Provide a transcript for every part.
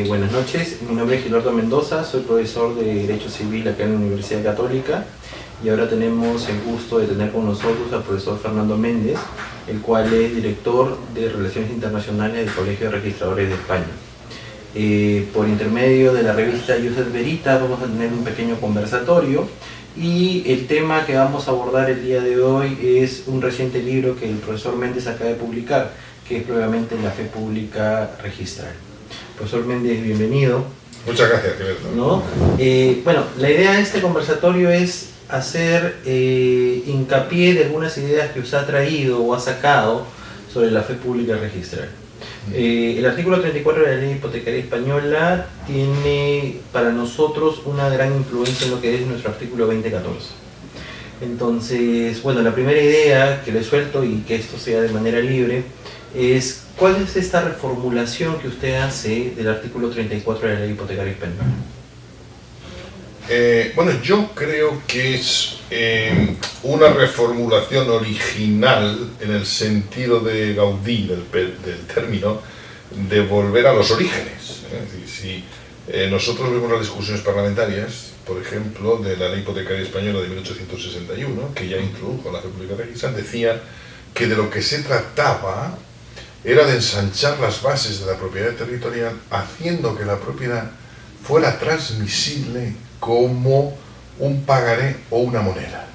Buenas noches, mi nombre es Gilardo Mendoza, soy profesor de Derecho Civil acá en la Universidad Católica y ahora tenemos el gusto de tener con nosotros al profesor Fernando Méndez, el cual es director de Relaciones Internacionales del Colegio de Registradores de España. Por intermedio de la revista Ius et Veritas vamos a tener un pequeño conversatorio y el tema que vamos a abordar el día de hoy es un reciente libro que el profesor Méndez acaba de publicar, que es probablemente La Fe Pública Registral. Profesor Méndez, bienvenido. Muchas gracias, Gilberto. ¿No? Bueno, la idea de este conversatorio es hacer hincapié de algunas ideas que usted ha traído o ha sacado sobre la fe pública registral. El artículo 34 de la Ley Hipotecaria Española tiene para nosotros una gran influencia en lo que es nuestro artículo 2014. Entonces, bueno, la primera idea que le suelto y que esto sea de manera libre es: ¿cuál es esta reformulación que usted hace del artículo 34 de la Ley Hipotecaria Española? Bueno, yo creo que es una reformulación original en el sentido de Gaudí del término, de volver a los orígenes. Es decir, si nosotros vemos las discusiones parlamentarias, por ejemplo, de la Ley Hipotecaria Española de 1861, que ya introdujo la fe pública registral, decía que de lo que se trataba era de ensanchar las bases de la propiedad territorial, haciendo que la propiedad fuera transmisible como un pagaré o una moneda.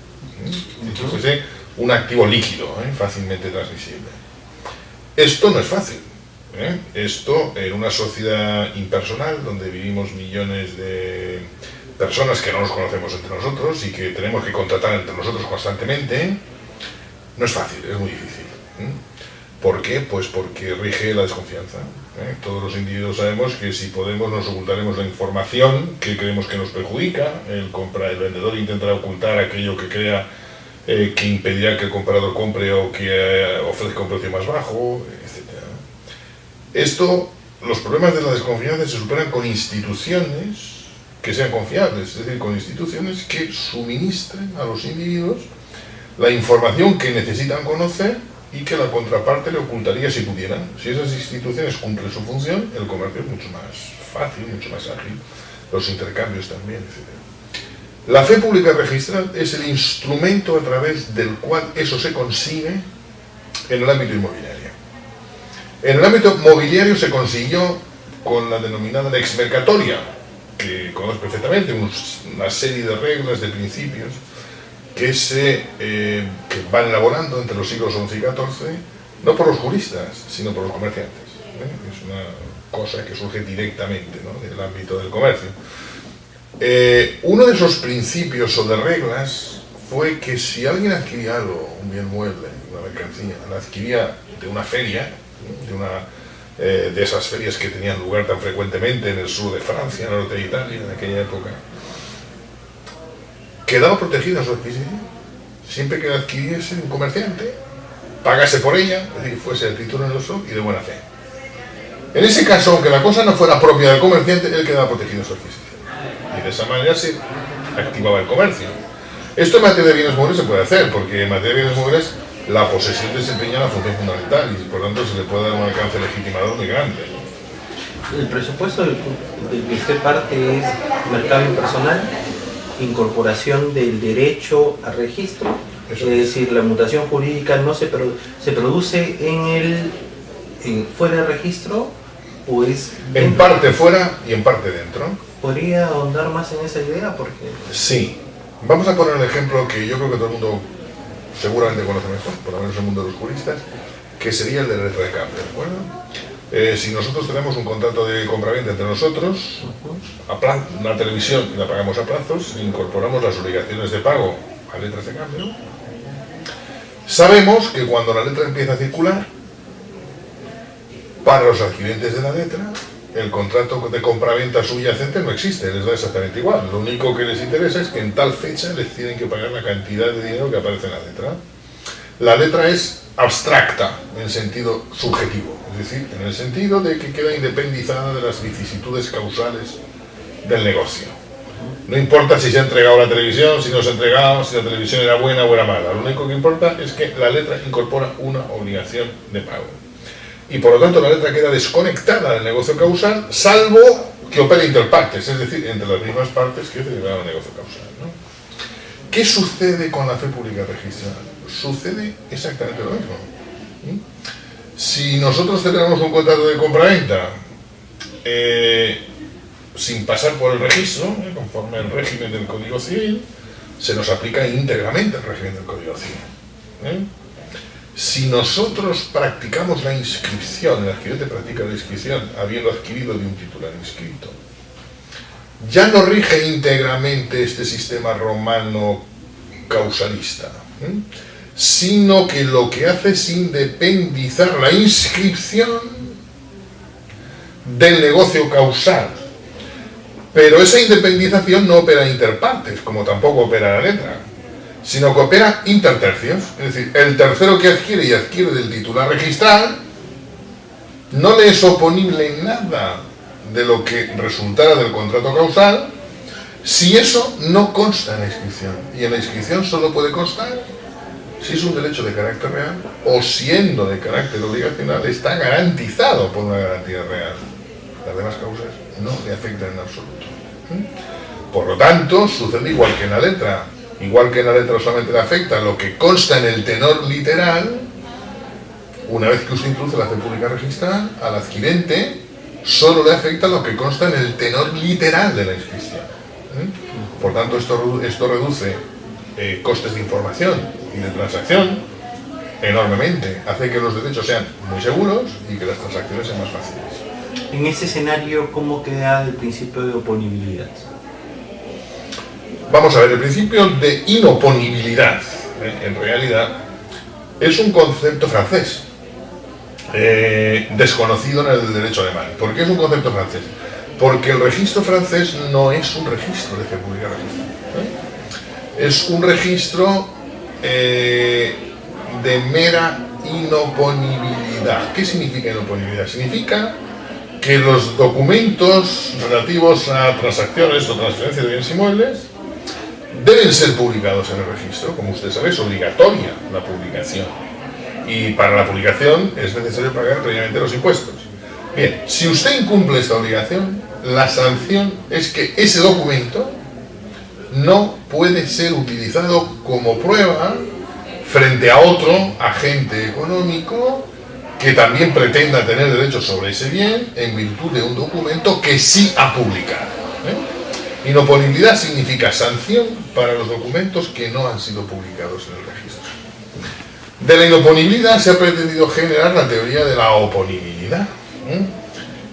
Que fuese un activo líquido, fácilmente transmisible. Esto no es fácil. Esto, en una sociedad impersonal, donde vivimos millones de personas que no nos conocemos entre nosotros y que tenemos que contratar entre nosotros constantemente, no es fácil, es muy difícil. ¿Por qué? Pues porque rige la desconfianza. Todos los individuos sabemos que si podemos nos ocultaremos la información que creemos que nos perjudica. El vendedor intentará ocultar aquello que crea que impedirá que el comprador compre o que ofrezca un precio más bajo, etc. Los problemas de la desconfianza se superan con instituciones que sean confiables, es decir, con instituciones que suministren a los individuos la información que necesitan conocer y que la contraparte le ocultaría si pudieran. Si esas instituciones cumplen su función, el comercio es mucho más fácil, mucho más ágil, los intercambios también, etc. La fe pública registral es el instrumento a través del cual eso se consigue en el ámbito inmobiliario. En el ámbito mobiliario se consiguió con la denominada lex mercatoria, que conoces perfectamente, una serie de reglas, de principios, que van elaborando entre los siglos XI y XIV, no por los juristas, sino por los comerciantes. Es una cosa que surge directamente, ¿no?, del ámbito del comercio. Uno de esos principios o de reglas fue que si alguien adquiría algo, un bien mueble, una mercancía, la adquiría de una feria, de esas ferias que tenían lugar tan frecuentemente en el sur de Francia, en el norte de Italia, en aquella época, quedaba protegida su adquisición. Siempre que la adquiriese un comerciante, pagase por ella, es decir, fuese el título en uso y de buena fe. En ese caso, aunque la cosa no fuera propia del comerciante, él quedaba protegido en su adquisición. Y de esa manera se activaba el comercio. Esto en materia de bienes muebles se puede hacer, porque en materia de bienes muebles la posesión desempeña una función fundamental y por lo tanto se le puede dar un alcance legitimador muy grande. El presupuesto del que usted parte es mercado impersonal, incorporación del derecho a registro, es decir, la mutación jurídica no se produce fuera de registro, o es en parte fuera y en parte dentro. ¿Podría ahondar más en esa idea? Porque sí, vamos a poner un ejemplo que yo creo que todo el mundo seguramente conoce mejor, por lo menos el mundo de los juristas, que sería el de la letra de cambio, ¿de acuerdo? Si nosotros tenemos un contrato de compraventa entre nosotros, una televisión y la pagamos a plazos, incorporamos las obligaciones de pago a letras de cambio, sabemos que cuando la letra empieza a circular, para los adquirentes de la letra, el contrato de compraventa subyacente no existe, les da exactamente igual. Lo único que les interesa es que en tal fecha les tienen que pagar la cantidad de dinero que aparece en la letra. La letra es abstracta en sentido subjetivo, es decir, en el sentido de que queda independizada de las vicisitudes causales del negocio. No importa si se ha entregado la televisión, si no se ha entregado, si la televisión era buena o era mala. Lo único que importa es que la letra incorpora una obligación de pago. y por lo tanto la letra queda desconectada del negocio causal, salvo que opere interpartes, es decir, entre las mismas partes que derivan el negocio causal, ¿no? ¿Qué sucede con la fe pública registral? Sucede exactamente lo mismo. Si nosotros celebramos un contrato de compra-venta sin pasar por el registro, conforme al régimen del Código Civil, se nos aplica íntegramente el régimen del Código Civil. Si nosotros practicamos la inscripción, el adquirente practica la inscripción habiendo adquirido de un titular inscrito, ya no rige íntegramente este sistema romano causalista, sino que lo que hace es independizar la inscripción del negocio causal. Pero esa independización no opera interpartes, como tampoco opera la letra, sino que opera intertercios. Es decir, el tercero que adquiere y adquiere del titular registral no le es oponible nada de lo que resultara del contrato causal si eso no consta en la inscripción. Y en la inscripción solo puede constar si es un derecho de carácter real o, siendo de carácter obligacional, está garantizado por una garantía real. Las demás causas no le afectan en absoluto. Por lo tanto, sucede igual que en la letra. Igual que en la letra solamente le afecta lo que consta en el tenor literal, una vez que usted introduce la fe pública registral, al adquirente solo le afecta lo que consta en el tenor literal de la inscripción. Por tanto, esto reduce costes de información y de transacción enormemente. Hace que los derechos sean muy seguros y que las transacciones sean más fáciles. En ese escenario, ¿cómo queda el principio de oponibilidad? Vamos a ver, el principio de inoponibilidad, en realidad, es un concepto francés, desconocido en el derecho alemán. ¿Por qué es un concepto francés? Porque el registro francés no es un registro de fe pública registral. Es un registro de mera inoponibilidad. ¿Qué significa inoponibilidad? Significa que los documentos relativos a transacciones o transferencias de bienes inmuebles deben ser publicados en el registro. Como usted sabe, es obligatoria la publicación. Y para la publicación es necesario pagar previamente los impuestos. Bien, si usted incumple esta obligación, la sanción es que ese documento no puede ser utilizado como prueba frente a otro agente económico que también pretenda tener derechos sobre ese bien en virtud de un documento que sí ha publicado. Inoponibilidad significa sanción para los documentos que no han sido publicados en el registro. De la inoponibilidad se ha pretendido generar la teoría de la oponibilidad.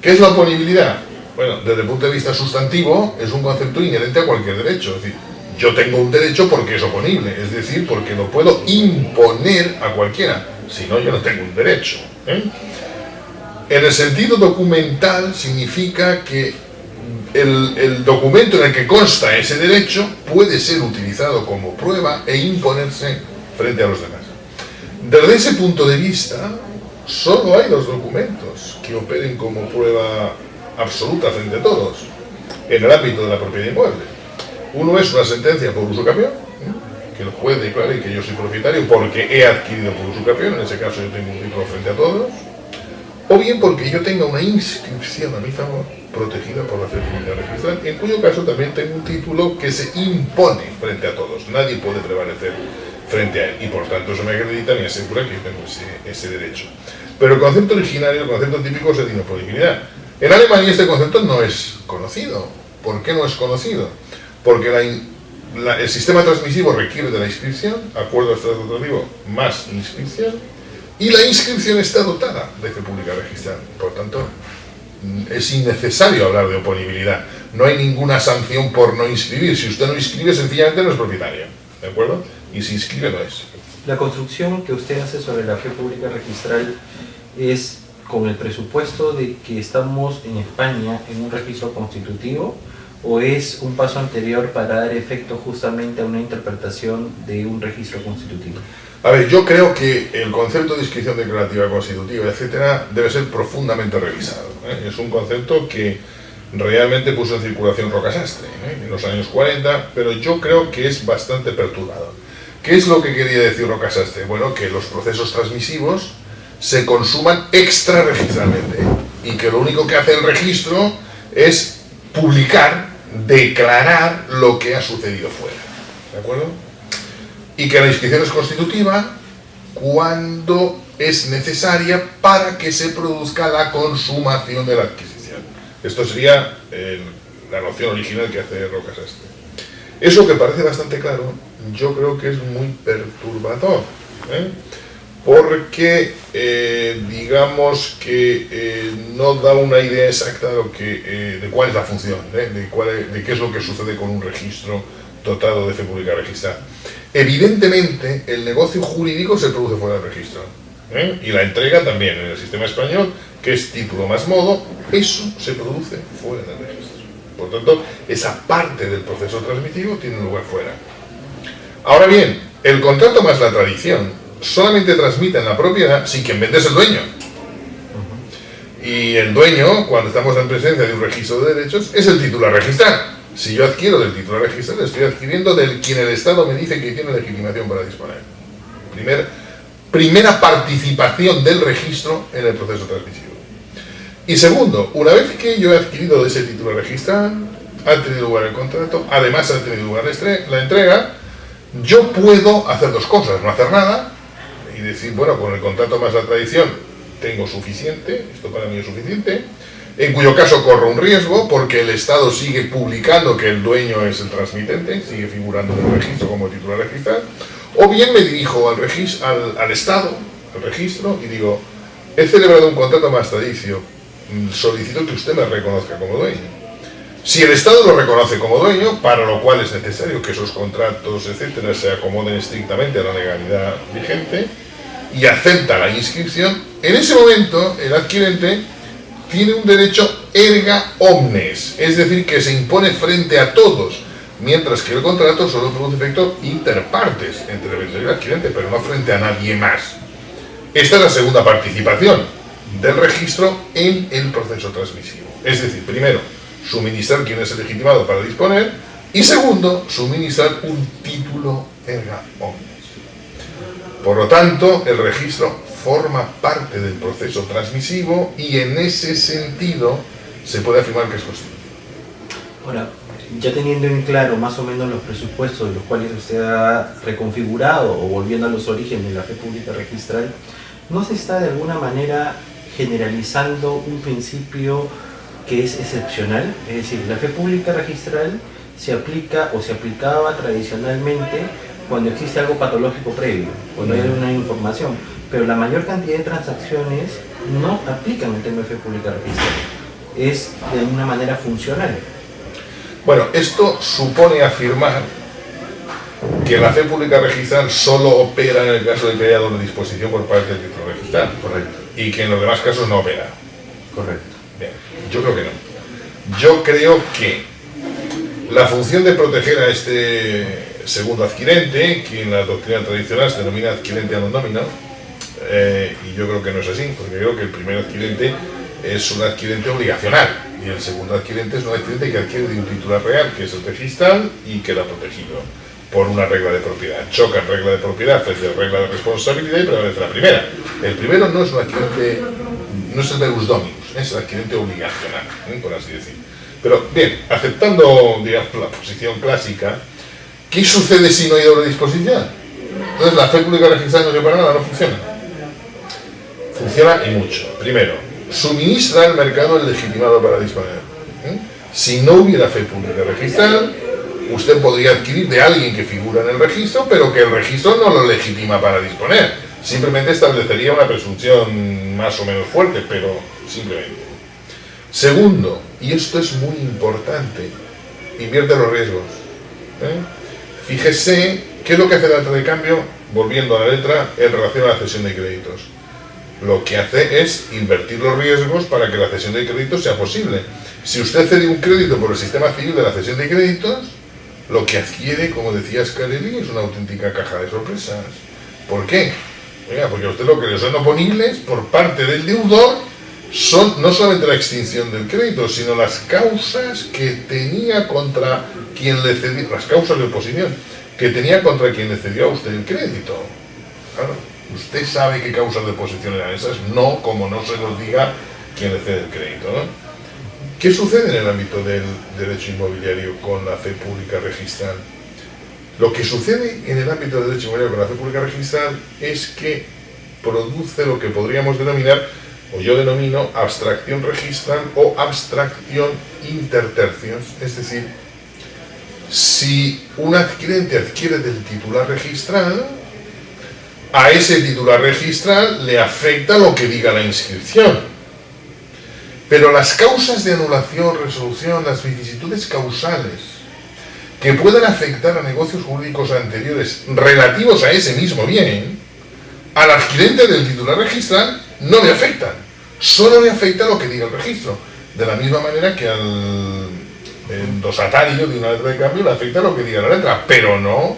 ¿Qué es la oponibilidad? Bueno, desde el punto de vista sustantivo, es un concepto inherente a cualquier derecho. Es decir, yo tengo un derecho porque es oponible, es decir, porque lo puedo imponer a cualquiera. Si no, yo no tengo un derecho. En el sentido documental significa que el documento en el que consta ese derecho puede ser utilizado como prueba e imponerse frente a los demás. Desde ese punto de vista, solo hay dos documentos que operen como prueba absoluta frente a todos en el ámbito de la propiedad inmueble. Uno es una sentencia por usucapión, que el juez declare que yo soy propietario porque he adquirido por usucapión, en ese caso yo tengo un título frente a todos, o bien porque yo tenga una inscripción a mi favor protegida por la fe pública registral, en cuyo caso también tengo un título que se impone frente a todos. Nadie puede prevalecer frente a él y por tanto eso me acredita, me asegura que yo tengo ese derecho. Pero el concepto originario, el concepto típico es de inoponibilidad. En Alemania este concepto no es conocido. ¿Por qué no es conocido? Porque el sistema transmisivo requiere de la inscripción, acuerdo estatutario más inscripción, y la inscripción está dotada de fe pública registral. Por tanto, es innecesario hablar de oponibilidad. No hay ninguna sanción por no inscribir. Si usted no inscribe, sencillamente no es propietario. ¿De acuerdo? Y si inscribe, no es. La construcción que usted hace sobre la fe pública registral es con el presupuesto de que estamos en España en un registro constitutivo, ¿o es un paso anterior para dar efecto justamente a una interpretación de un registro constitutivo? A ver, yo creo que el concepto de inscripción declarativa constitutiva, etcétera, debe ser profundamente revisado. Es un concepto que realmente puso en circulación Rocasastre en los años 40, pero yo creo que es bastante perturbador. ¿Qué es lo que quería decir Rocasastre? Bueno, que los procesos transmisivos se consuman extrarregistralmente y que lo único que hace el registro es publicar, declarar lo que ha sucedido fuera, ¿de acuerdo? Y que la inscripción es constitutiva cuando es necesaria para que se produzca la consumación de la adquisición. Esto sería la noción original que hace Roca Sastre. Eso, que parece bastante claro, yo creo que es muy perturbador, porque digamos que no da una idea exacta de cuál es la función, de qué es lo que sucede con un registro dotado de fe pública registrada. Evidentemente, el negocio jurídico se produce fuera del registro, y la entrega también en el sistema español, que es título más modo, eso se produce fuera del registro. Por tanto, esa parte del proceso transmitivo tiene lugar fuera. Ahora bien, el contrato más la tradición solamente transmiten la propiedad si quien vende es el dueño. Y el dueño, cuando estamos en presencia de un registro de derechos, es el titular registral. Si yo adquiero del titular registral, estoy adquiriendo del quien el Estado me dice que tiene legitimación para disponer. Primera participación del registro en el proceso transmisivo. Y segundo, una vez que yo he adquirido de ese titular registral, ha tenido lugar el contrato, además ha tenido lugar la entrega, yo puedo hacer dos cosas: no hacer nada y decir, bueno, con el contrato más la tradición tengo suficiente, esto para mí es suficiente, en cuyo caso corro un riesgo porque el Estado sigue publicando que el dueño es el transmitente, sigue figurando en el registro como titular registral, o bien me dirijo al Estado, al registro, y digo, he celebrado un contrato más tradicio, solicito que usted me reconozca como dueño. Si el Estado lo reconoce como dueño, para lo cual es necesario que esos contratos, etcétera, se acomoden estrictamente a la legalidad vigente y acepta la inscripción, en ese momento el adquirente tiene un derecho erga omnes, es decir, que se impone frente a todos, mientras que el contrato solo produce efecto inter partes, entre el vendedor y el adquirente, pero no frente a nadie más. Esta es la segunda participación del registro en el proceso transmisivo. Es decir, primero, suministrar quién es el legitimado para disponer, y segundo, suministrar un título erga omnes. Por lo tanto, el registro forma parte del proceso transmisivo y en ese sentido se puede afirmar que es constitutivo. Ahora, ya teniendo en claro más o menos los presupuestos de los cuales usted ha reconfigurado o volviendo a los orígenes de la fe pública registral, ¿no se está de alguna manera generalizando un principio que es excepcional? Es decir, la fe pública registral se aplica o se aplicaba tradicionalmente cuando existe algo patológico previo, cuando hay una información, pero la mayor cantidad de transacciones no aplican el tema de fe pública registral, es de una manera funcional. Bueno, esto supone afirmar que la fe pública registral solo opera en el caso de que haya doble disposición por parte del título registral. Correcto. Y que en los demás casos no opera. Correcto. Bien, yo creo que no. Yo creo que la función de proteger a este segundo adquirente, que en la doctrina tradicional se denomina adquirente anodómino, y yo creo que no es así, porque creo que el primer adquirente es un adquirente obligacional y el segundo adquirente es un adquirente que adquiere de un titular real, que es el registral y queda protegido por una regla de propiedad. Chocan regla de propiedad frente a regla de responsabilidad y prevalece la primera. El primero no es un adquirente, no es el verbus dominus, es el adquirente obligacional, por así decir. Pero bien, aceptando, digamos, la posición clásica, ¿qué sucede si no hay doble disposición? Entonces la fe pública registral no sirve para nada, no funciona. Funciona y mucho. Primero, suministra al mercado el legitimado para disponer. Si no hubiera fe pública registral, usted podría adquirir de alguien que figura en el registro, pero que el registro no lo legitima para disponer. Simplemente establecería una presunción más o menos fuerte, pero simplemente. Segundo, y esto es muy importante, invierte los riesgos. Fíjese qué es lo que hace la letra de cambio, volviendo a la letra, en relación a la cesión de créditos. Lo que hace es invertir los riesgos para que la cesión de créditos sea posible. Si usted cede un crédito por el sistema civil de la cesión de créditos, lo que adquiere, como decía Scarelli, es una auténtica caja de sorpresas. ¿Por qué? Oiga, porque a usted lo que le son oponibles por parte del deudor son no solamente la extinción del crédito, sino las causas que tenía contra quien le cedió, las causas de oposición que tenía contra quien le cedió a usted el crédito. Claro. Usted sabe qué causas de oposición eran esas, no como no se nos diga quién le cede el crédito, ¿no? ¿Qué sucede en el ámbito del derecho inmobiliario con la fe pública registral? Lo que sucede en el ámbito del derecho inmobiliario con la fe pública registral es que produce lo que podríamos denominar, o yo denomino, abstracción registral o abstracción intertercios. Es decir, si un adquirente adquiere del titular registral, a ese titular registral le afecta lo que diga la inscripción. Pero las causas de anulación, resolución, las vicisitudes causales que puedan afectar a negocios jurídicos anteriores relativos a ese mismo bien, al adquirente del titular registral no le afectan. Solo le afecta lo que diga el registro. De la misma manera que al endosatario de una letra de cambio le afecta lo que diga la letra, pero no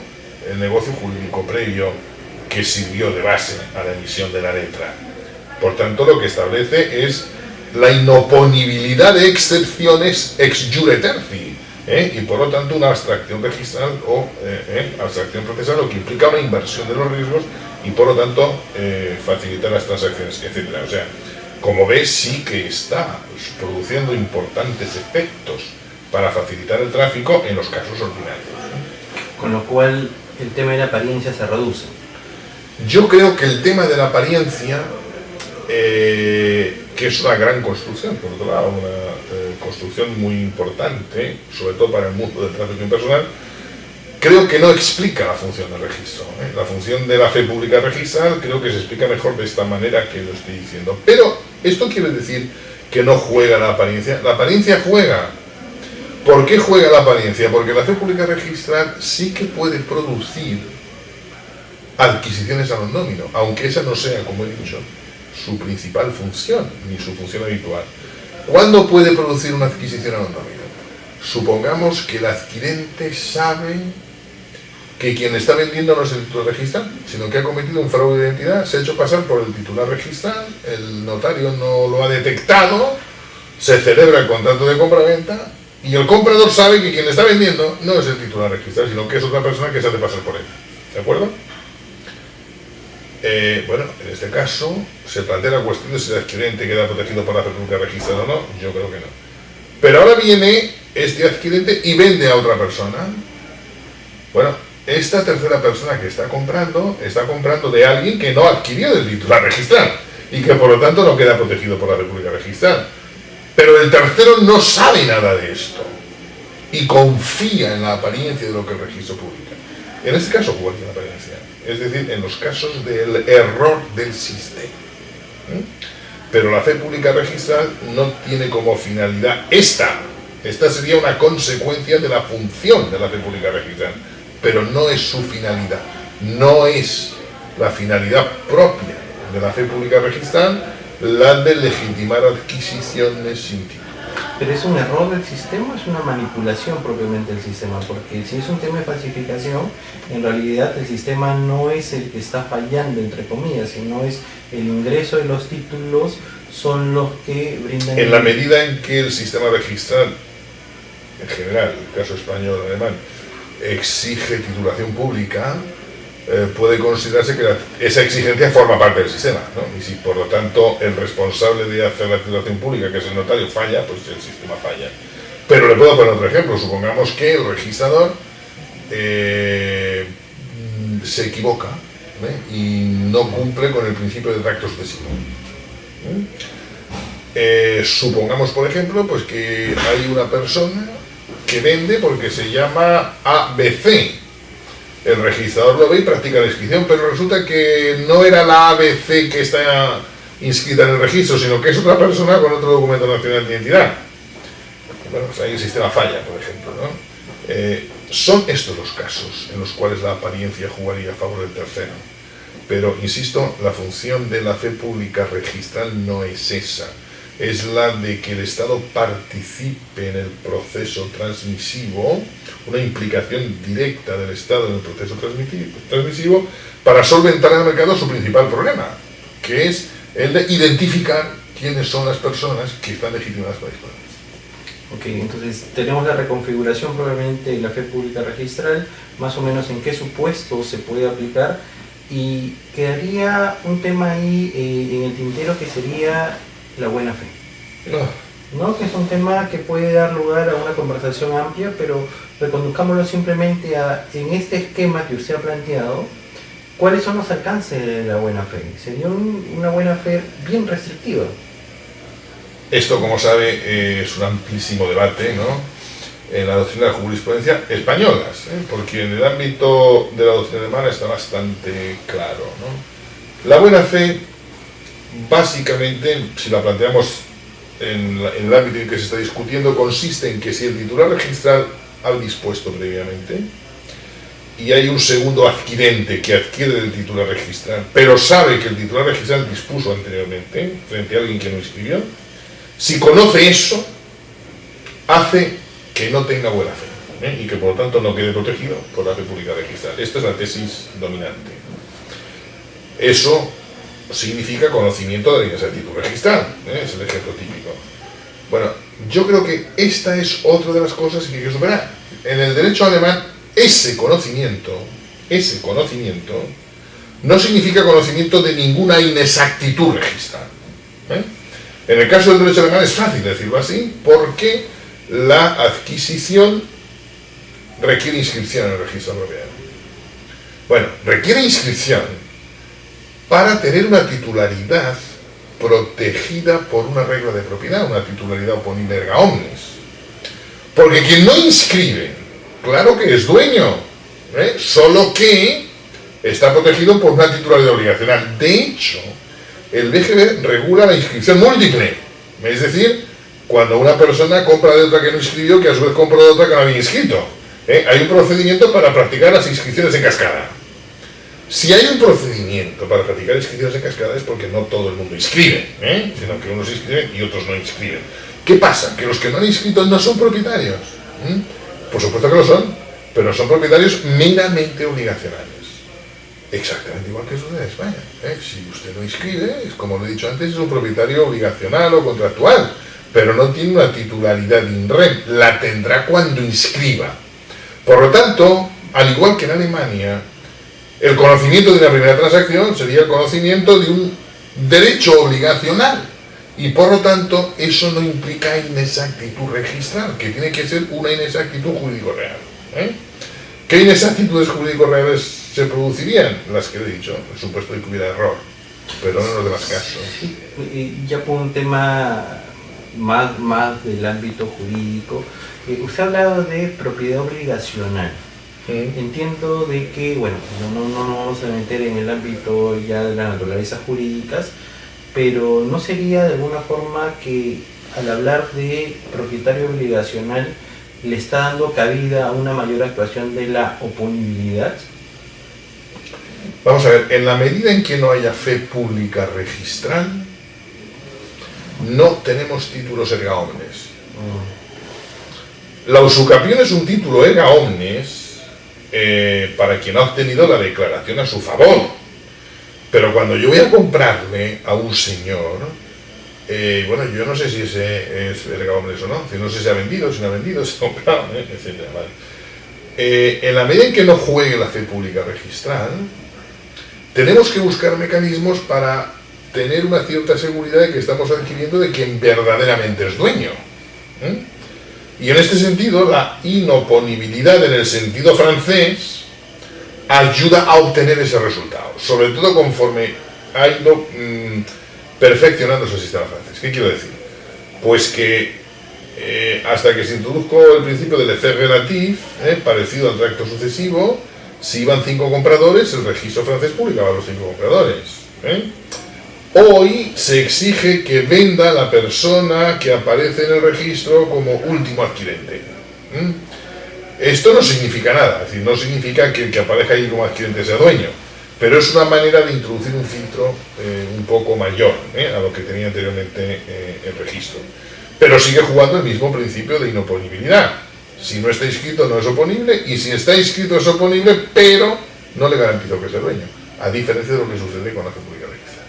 el negocio jurídico previo que sirvió de base a la emisión de la letra. Por tanto, lo que establece es la inoponibilidad de excepciones ex jure terci, y por lo tanto una abstracción registral o abstracción procesal, lo que implica una inversión de los riesgos y por lo tanto facilitar las transacciones, etcétera. O sea, como ves, sí que está produciendo importantes efectos para facilitar el tráfico en los casos ordinarios. Con lo cual el tema de la apariencia se reduce. Yo creo que el tema de la apariencia, que es una gran construcción, por otro lado, una construcción muy importante, sobre todo para el mundo del tráfico impersonal, creo que no explica la función del registro. La función de la fe pública registral creo que se explica mejor de esta manera que lo estoy diciendo. Pero esto quiere decir que no juega la apariencia. La apariencia juega. ¿Por qué juega la apariencia? Porque la fe pública registral sí que puede producir adquisiciones a non nomino, aunque esa no sea, como he dicho, su principal función, ni su función habitual. ¿Cuándo puede producir una adquisición a non nomino? Supongamos que el adquirente sabe que quien está vendiendo no es el titular registral, sino que ha cometido un fraude de identidad, se ha hecho pasar por el titular registral, el notario no lo ha detectado, se celebra el contrato de compraventa y el comprador sabe que quien le está vendiendo no es el titular registral, sino que es otra persona que se hace pasar por él. ¿De acuerdo? Bueno, en este caso se plantea la cuestión de si el adquirente queda protegido por la fe pública registrada o no. Yo creo que no. Pero ahora viene este adquirente y vende a otra persona. Bueno, esta tercera persona que está comprando de alguien que no adquirió del titular registral y que por lo tanto no queda protegido por la fe pública registral. Pero el tercero no sabe nada de esto y confía en la apariencia de lo que el registro publica. En este caso, jugaría la apariencia. Es decir, en los casos del error del sistema. Pero la fe pública registral no tiene como finalidad esta sería una consecuencia de la función de la fe pública registral, pero no es su finalidad, no es la finalidad propia de la fe pública registral la de legitimar adquisiciones sin título. Pero es un error del sistema, es una manipulación propiamente del sistema, porque si es un tema de falsificación, en realidad el sistema no es el que está fallando, entre comillas, sino es el ingreso de los títulos son los que brindan... En la medida en que el sistema registral, en general, el caso español, alemán, exige titulación pública, puede considerarse que esa exigencia forma parte del sistema, ¿no? Y si por lo tanto el responsable de hacer la titulación pública, que es el notario, falla, pues el sistema falla. Pero le puedo poner otro ejemplo. Supongamos que el registrador se equivoca y no cumple con el principio de tracto sucesivo. Supongamos, por ejemplo, pues que hay una persona que vende porque se llama ABC. El registrador lo ve y practica la inscripción, pero resulta que no era la ABC que está inscrita en el registro, sino que es otra persona con otro documento nacional de identidad. Bueno, pues ahí el sistema falla, por ejemplo, ¿no? Son estos los casos en los cuales la apariencia jugaría a favor del tercero. Pero, insisto, la función de la fe pública registral no es esa. Es la de que el Estado participe en el proceso transmisivo, una implicación directa del Estado en el proceso transmisivo para solventar en el mercado su principal problema, que es el de identificar quiénes son las personas que están legitimadas para disponer. Ok, entonces tenemos la reconfiguración probablemente de la fe pública registral, más o menos en qué supuestos se puede aplicar, Y quedaría un tema ahí en el tintero que sería la buena fe. ¿No? Que es un tema que puede dar lugar a una conversación amplia, pero reconduzcámoslo simplemente a, en este esquema que usted ha planteado, ¿cuáles son los alcances de la buena fe? Sería una buena fe bien restrictiva. Esto, como sabe, es un amplísimo debate, ¿no?, en la doctrina de la jurisprudencia españolas, porque en el ámbito de la doctrina alemana está bastante claro, ¿no? La buena fe, básicamente, si la planteamos en el ámbito en que se está discutiendo, consiste en que si el titular registral ha dispuesto previamente y hay un segundo adquirente que adquiere del titular registral, pero sabe que el titular registral dispuso anteriormente frente a alguien que no inscribió, si conoce eso, hace que no tenga buena fe, y que por lo tanto no quede protegido por la fe pública registral. Esta es la tesis dominante. Eso significa conocimiento de la inexactitud registral, es el ejemplo típico. Bueno, yo creo que esta es otra de las cosas que hay que superar. En el derecho alemán, ese conocimiento no significa conocimiento de ninguna inexactitud registral. En el caso del derecho alemán es fácil decirlo así, porque la adquisición requiere inscripción en el registro de propiedad. Bueno, requiere inscripción para tener una titularidad protegida por una regla de propiedad, una titularidad oponible erga omnes. Porque quien no inscribe, claro que es dueño, solo que está protegido por una titularidad obligacional. De hecho, el BGB regula la inscripción múltiple, es decir, cuando una persona compra de otra que no inscribió, que a su vez compró de otra que no había inscrito. Hay un procedimiento para practicar las inscripciones en cascada. Si hay un procedimiento para practicar inscripciones en cascada es porque no todo el mundo inscribe, sino que unos inscriben y otros no inscriben. ¿Qué pasa? Que los que no han inscrito no son propietarios. Por supuesto que lo son, pero son propietarios meramente obligacionales. Exactamente igual que sucede en España. Si usted no inscribe, es como lo he dicho antes, es un propietario obligacional o contractual, pero no tiene una titularidad in rem, la tendrá cuando inscriba. Por lo tanto, al igual que en Alemania, el conocimiento de una primera transacción sería el conocimiento de un derecho obligacional, y por lo tanto eso no implica inexactitud registral, que tiene que ser una inexactitud jurídico-real. ¿Qué inexactitudes jurídico-reales se producirían? Las que he dicho, el supuesto de que hubiera error, pero no en los demás casos. Sí, ya por un tema más del ámbito jurídico, usted ha hablado de propiedad obligacional. Entiendo de que, bueno, no nos vamos a meter en el ámbito ya de las naturalezas jurídicas, pero ¿no sería de alguna forma que al hablar de propietario obligacional le está dando cabida a una mayor actuación de la oponibilidad? Vamos a ver, en la medida en que no haya fe pública registral, no tenemos títulos erga omnes. La usucapión es un título erga omnes para quien ha obtenido la declaración a su favor. Pero cuando yo voy a comprarle a un señor, bueno, yo no sé si ese es erga omnes o no, no sé si ha vendido, si no ha vendido, si ha comprado, etc. Vale. En la medida en que no juegue la fe pública registral, tenemos que buscar mecanismos para tener una cierta seguridad de que estamos adquiriendo de quien verdaderamente es dueño. Y en este sentido, la inoponibilidad en el sentido francés ayuda a obtener ese resultado, sobre todo conforme ha ido perfeccionándose el sistema francés. ¿Qué quiero decir? Pues que hasta que se introdujo el principio del effet relatif, parecido al tracto sucesivo, si iban 5 compradores, el registro francés publicaba a los 5 compradores. Hoy se exige que venda la persona que aparece en el registro como último adquirente. Esto no significa nada, es decir, no significa que el que aparezca ahí como adquirente sea dueño, pero es una manera de introducir un filtro un poco mayor a lo que tenía anteriormente el registro. Pero sigue jugando el mismo principio de inoponibilidad. Si no está inscrito no es oponible, y si está inscrito es oponible, pero no le garantizo que sea dueño, a diferencia de lo que sucede con la fe pública registrada.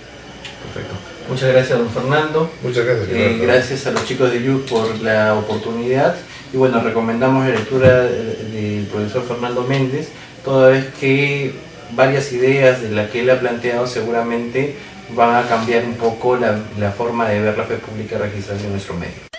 Perfecto. Muchas gracias, don Fernando. Muchas gracias. Gracias a los chicos de YUC por la oportunidad. Y bueno, recomendamos la lectura del profesor Fernando Méndez, toda vez que varias ideas de las que él ha planteado seguramente van a cambiar un poco la forma de ver la fe pública registrada en nuestro medio.